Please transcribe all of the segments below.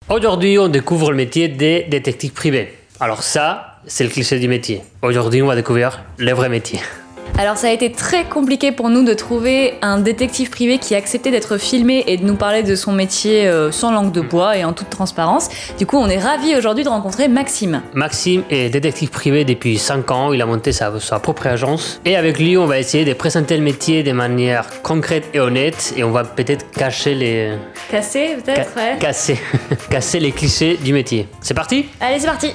Aujourd'hui, on découvre le métier des détectives privés. Alors ça, c'est le cliché du métier. Aujourd'hui, on va découvrir le vrai métier. Alors ça a été très compliqué pour nous de trouver un détective privé qui acceptait d'être filmé et de nous parler de son métier sans langue de bois et en toute transparence. Du coup, on est ravis aujourd'hui de rencontrer Maxime. Maxime est détective privé depuis 5 ans, il a monté sa propre agence. Et avec lui, on va essayer de présenter le métier de manière concrète et honnête. Et on va peut-être cacher les... Casser peut-être, ouais. Casser les clichés du métier. C'est parti ? Allez, c'est parti.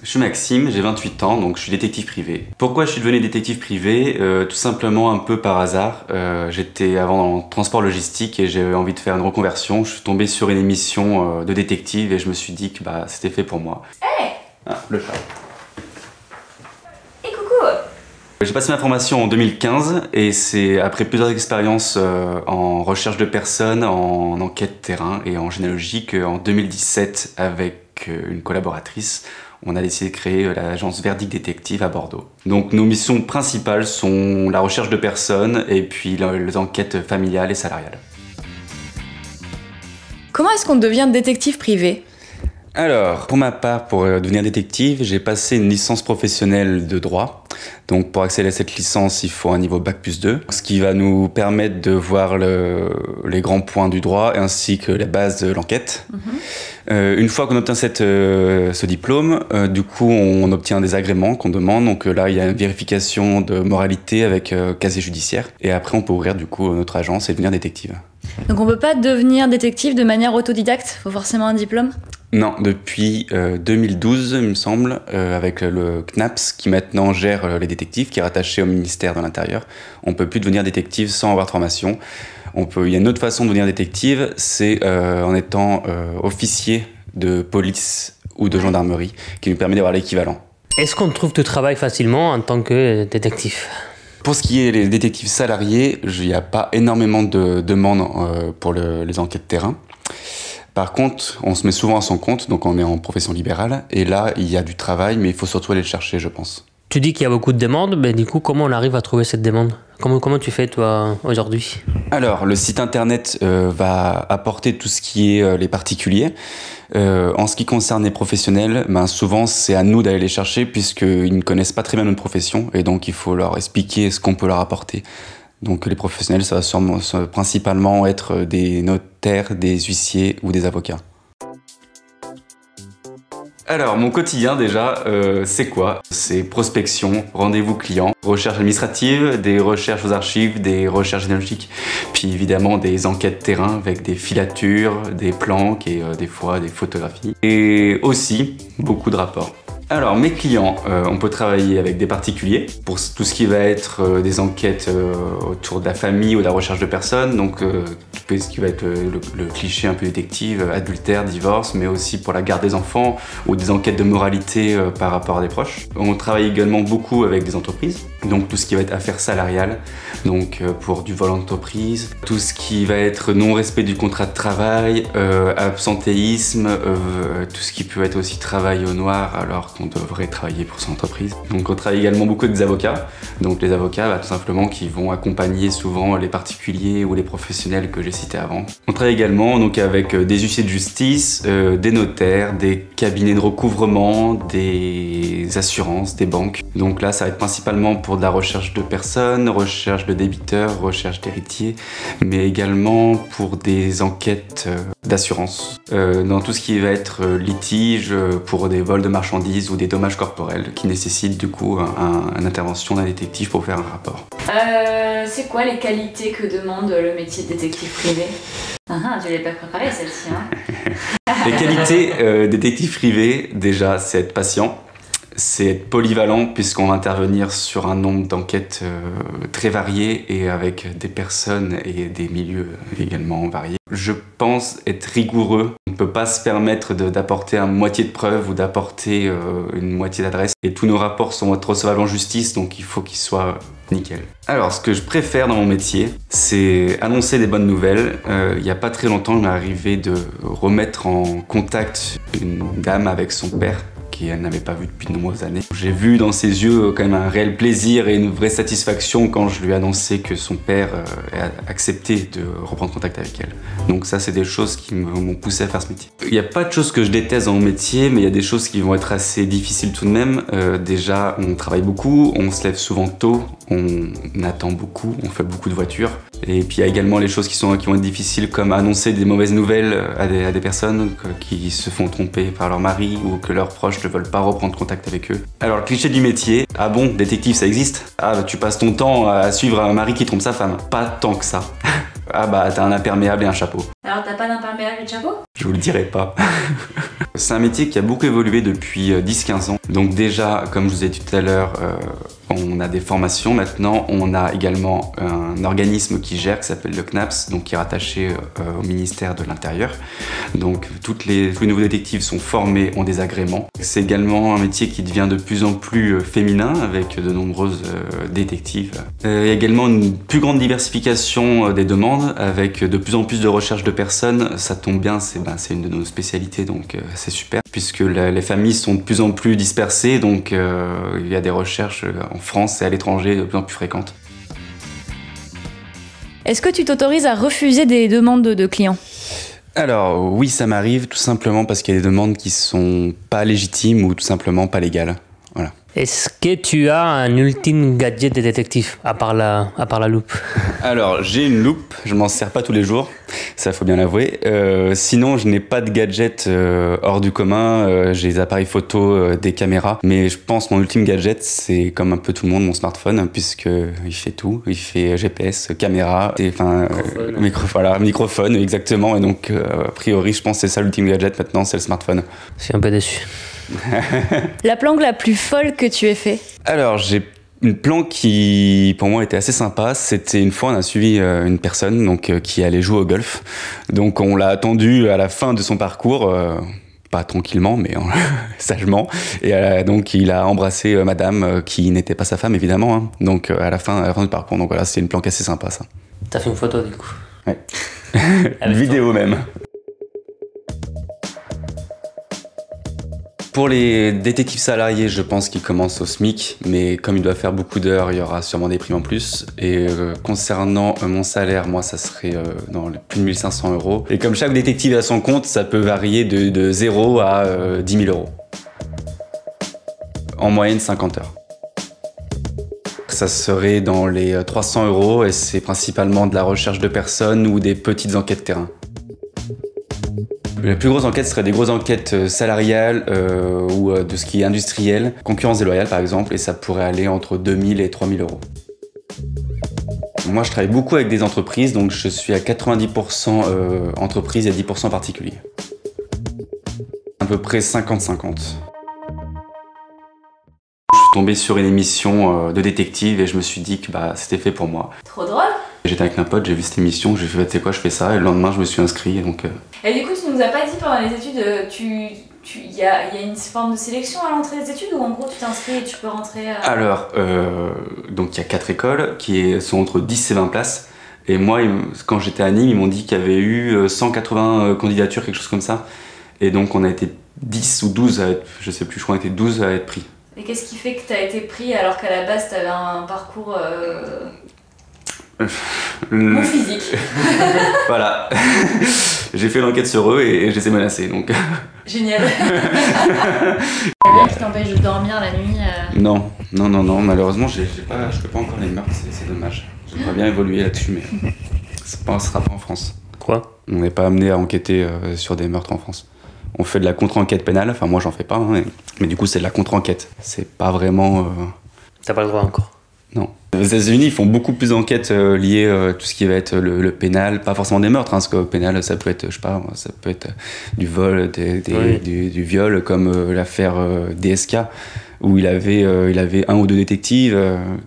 Je suis Maxime, j'ai 28 ans, donc je suis détective privé. Pourquoi je suis devenu détective privé? Tout simplement un peu par hasard. J'étais avant dans le transport logistique et j'ai eu envie de faire une reconversion. Je suis tombé sur une émission de détective et je me suis dit que c'était fait pour moi. Hey! Ah, le chat. Et coucou! J'ai passé ma formation en 2015 et c'est après plusieurs expériences en recherche de personnes, en enquête terrain et en généalogie qu'en 2017, avec une collaboratrice, on a décidé de créer l'agence Verdict Détective à Bordeaux. Donc nos missions principales sont la recherche de personnes et puis les enquêtes familiales et salariales. Comment est-ce qu'on devient détective privé? Alors, pour ma part, pour devenir détective, j'ai passé une licence professionnelle de droit. Donc pour accéder à cette licence, il faut un niveau Bac+2, ce qui va nous permettre de voir les grands points du droit ainsi que la base de l'enquête. Une fois qu'on obtient ce diplôme, du coup on obtient des agréments qu'on demande. Donc là il y a une vérification de moralité avec casier judiciaire. Et après on peut ouvrir du coup notre agence et devenir détective. Donc on peut pas devenir détective de manière autodidacte? Faut forcément un diplôme? Non, depuis 2012, il me semble, avec le CNAPS qui maintenant gère les détectives, qui est rattaché au ministère de l'Intérieur, on peut plus devenir détective sans avoir de formation. Il y a une autre façon de devenir détective, c'est en étant officier de police ou de gendarmerie, qui nous permet d'avoir l'équivalent. Est-ce qu'on trouve du travail facilement en tant que détective ? Pour ce qui est des détectives salariés, il n'y a pas énormément de demandes pour les enquêtes terrain. Par contre, on se met souvent à son compte, donc on est en profession libérale, et là, il y a du travail, mais il faut surtout aller le chercher, je pense. Tu dis qu'il y a beaucoup de demandes, mais du coup, comment on arrive à trouver cette demande ? Comment tu fais, toi, aujourd'hui ? Alors, le site internet va apporter tout ce qui est les particuliers. En ce qui concerne les professionnels, souvent, c'est à nous d'aller les chercher, puisqu'ils ne connaissent pas très bien notre profession, et donc il faut leur expliquer ce qu'on peut leur apporter. Donc les professionnels, ça va principalement être des notaires, des huissiers ou des avocats. Alors, mon quotidien déjà, c'est quoi? C'est prospection, rendez-vous client, recherche administrative, des recherches aux archives, des recherches généalogiques, puis évidemment des enquêtes terrain avec des filatures, des planques et des fois des photographies. Et aussi, beaucoup de rapports. Alors, mes clients, on peut travailler avec des particuliers pour tout ce qui va être des enquêtes autour de la famille ou de la recherche de personnes, donc ce qui va être le cliché un peu détective, adultère, divorce, mais aussi pour la garde des enfants ou des enquêtes de moralité par rapport à des proches. On travaille également beaucoup avec des entreprises, donc tout ce qui va être affaires salariales, donc pour du vol d'entreprise, tout ce qui va être non-respect du contrat de travail, absentéisme, tout ce qui peut être aussi travail au noir alors qu'on devrait travailler pour son entreprise. Donc on travaille également beaucoup avec des avocats, donc les avocats tout simplement qui vont accompagner souvent les particuliers ou les professionnels que j'ai cités avant. On travaille également donc avec des huissiers de justice, des notaires, des cabinets de recouvrement, des assurances, des banques. Donc là ça va être principalement pour de la recherche de personnes, recherche de débiteurs, recherche d'héritiers, mais également pour des enquêtes d'assurance. Dans tout ce qui va être litige pour des vols de marchandises ou des dommages corporels qui nécessitent du coup une intervention d'un détective pour faire un rapport. C'est quoi les qualités que demande le métier de détective privé? Je l'ai pas préparé celle-ci. Les qualités détective privé, déjà, c'est être patient. C'est être polyvalent puisqu'on va intervenir sur un nombre d'enquêtes très variées et avec des personnes et des milieux également variés. Je pense être rigoureux. On ne peut pas se permettre d'apporter une moitié de preuves ou d'apporter une moitié d'adresse. Et tous nos rapports sont recevables en justice, donc il faut qu'ils soient nickel. Alors, ce que je préfère dans mon métier, c'est annoncer des bonnes nouvelles. Il n'y a pas très longtemps, il m'est arrivé de remettre en contact une dame avec son père qu'elle n'avait pas vu depuis de nombreuses années. J'ai vu dans ses yeux quand même un réel plaisir et une vraie satisfaction quand je lui ai annoncé que son père a accepté de reprendre contact avec elle. Donc ça, c'est des choses qui m'ont poussé à faire ce métier. Il n'y a pas de choses que je déteste dans mon métier, mais il y a des choses qui vont être assez difficiles tout de même. Déjà, on travaille beaucoup, on se lève souvent tôt, on attend beaucoup, on fait beaucoup de voitures. Et puis il y a également les choses qui vont être difficiles, comme annoncer des mauvaises nouvelles à des personnes qui se font tromper par leur mari ou que leurs proches ne veulent pas reprendre contact avec eux. Alors le cliché du métier, ah bon, détective ça existe? Ah bah, tu passes ton temps à suivre un mari qui trompe sa femme. Pas tant que ça. Ah bah t'as un imperméable et un chapeau. Alors t'as pas d'imperméable et de chapeau? Je vous le dirai pas. C'est un métier qui a beaucoup évolué depuis 10-15 ans. Donc déjà, comme je vous ai dit tout à l'heure, on a des formations maintenant. On a également un organisme qui gère, qui s'appelle le CNAPS, donc qui est rattaché au ministère de l'Intérieur. Donc tous les nouveaux détectives sont formés, ont des agréments. C'est également un métier qui devient de plus en plus féminin, avec de nombreuses détectives. Il y a également une plus grande diversification des demandes, avec de plus en plus de recherches de personnes. Ça tombe bien, c'est une de nos spécialités, donc c'est super, puisque les familles sont de plus en plus dispersées, donc il y a des recherches en France et à l'étranger de plus en plus fréquentes. Est-ce que tu t'autorises à refuser des demandes de clients? Alors oui, ça m'arrive tout simplement parce qu'il y a des demandes qui sont pas légitimes ou tout simplement pas légales. Voilà. Est-ce que tu as un ultime gadget de détective, à part la loupe? Alors, j'ai une loupe, je m'en sers pas tous les jours, ça faut bien l'avouer. Sinon, je n'ai pas de gadget hors du commun, j'ai des appareils photo, des caméras. Mais je pense mon ultime gadget, c'est comme un peu tout le monde, mon smartphone, puisqu'il fait tout. Il fait GPS, caméra, microphone, exactement. Et donc, a priori, je pense que c'est ça l'ultime gadget maintenant, c'est le smartphone. Je suis un peu déçu. La planque la plus folle que tu aies fait? Alors, j'ai une planque qui, pour moi, était assez sympa. C'était une fois, on a suivi une personne donc, qui allait jouer au golf. Donc, on l'a attendu à la fin de son parcours, pas tranquillement, mais sagement. Et donc, il a embrassé madame, qui n'était pas sa femme, évidemment. Hein. Donc, à la fin du parcours. Donc, voilà, c'est une planque assez sympa, ça. T'as fait une photo, du coup? Ouais. Une vidéo même. Pour les détectives salariés, je pense qu'ils commencent au SMIC, mais comme ils doivent faire beaucoup d'heures, il y aura sûrement des primes en plus. Et concernant mon salaire, moi, ça serait dans les plus de 1500 €. Et comme chaque détective a son compte, ça peut varier de 0 à 10 000 €. En moyenne, 50 heures. Ça serait dans les 300 € et c'est principalement de la recherche de personnes ou des petites enquêtes terrain. Les plus grosses enquêtes seraient des grosses enquêtes salariales ou de ce qui est industriel, concurrence déloyale par exemple, et ça pourrait aller entre 2000 et 3000 €. Moi je travaille beaucoup avec des entreprises, donc je suis à 90% entreprises et 10% particuliers. À peu près 50-50. Je suis tombé sur une émission de détective et je me suis dit que c'était fait pour moi. Trop drôle. J'étais avec un pote, j'ai vu cette émission, j'ai fait tu sais quoi, je fais ça, et le lendemain je me suis inscrit. Donc, Et du coup, tu nous as pas dit pendant les études, il y a une forme de sélection à l'entrée des études ou en gros tu t'inscris et tu peux rentrer Alors, donc il y a 4 écoles qui sont entre 10 et 20 places. Et moi, quand j'étais à Nîmes, ils m'ont dit qu'il y avait eu 180 candidatures, quelque chose comme ça. Et donc on a été 10 ou 12 à être, je sais plus, je crois qu'on était 12 à être pris. Et qu'est-ce qui fait que tu as été pris alors qu'à la base tu avais un parcours mon physique? Voilà. J'ai fait l'enquête sur eux et je les ai menacés, donc... Génial. Rien qui t'empêche de dormir la nuit Non, malheureusement je fais pas encore les meurtres, c'est dommage. J'aimerais bien évoluer là-dessus, mais ça sera pas en France. Quoi? On n'est pas amené à enquêter sur des meurtres en France. On fait de la contre-enquête pénale, enfin moi j'en fais pas, hein, mais du coup c'est de la contre-enquête. C'est pas vraiment... T'as pas le droit encore? Non. Aux États-Unis, ils font beaucoup plus d'enquêtes liées à tout ce qui va être le pénal, pas forcément des meurtres, hein, parce que pénal, ça peut être, je sais pas, ça peut être du vol, du viol, comme l'affaire DSK, où il avait un ou deux détectives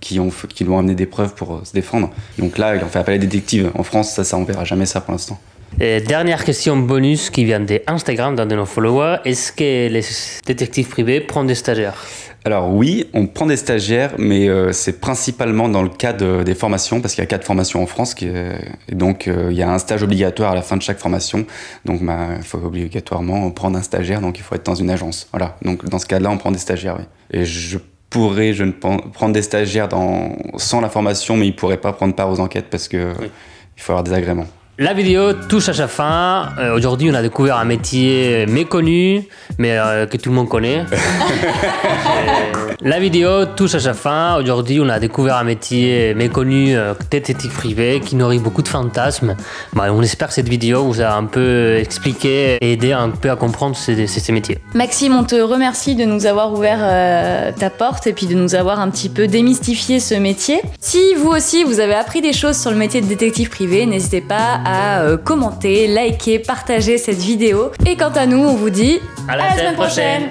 qui lui ont amené des preuves pour se défendre. Donc là, il en fait appel à des détectives. En France, ça on verra jamais ça pour l'instant. Et dernière question bonus qui vient d'Instagram, d'un de nos followers. Est-ce que les détectives privés prennent des stagiaires? Alors oui, on prend des stagiaires, mais c'est principalement dans le cadre des formations, parce qu'il y a 4 formations en France, et donc il y a un stage obligatoire à la fin de chaque formation. Donc il faut obligatoirement prendre un stagiaire, donc il faut être dans une agence. Voilà, donc dans ce cas-là, on prend des stagiaires, oui. Et je ne prendre des stagiaires sans la formation, mais ils ne pourraient pas prendre part aux enquêtes parce qu'il faut avoir des agréments. La vidéo touche à sa fin. Aujourd'hui, on a découvert un métier méconnu, mais que tout le monde connaît. La vidéo touche à sa fin. Aujourd'hui, on a découvert un métier méconnu, détective privé, qui nourrit beaucoup de fantasmes. On espère que cette vidéo vous a un peu expliqué et aidé un peu à comprendre ces métiers. Maxime, on te remercie de nous avoir ouvert ta porte et puis de nous avoir un petit peu démystifié ce métier. Si vous aussi, vous avez appris des choses sur le métier de détective privé, n'hésitez pas à commenter, liker, partager cette vidéo. Et quant à nous, on vous dit à la semaine prochaine.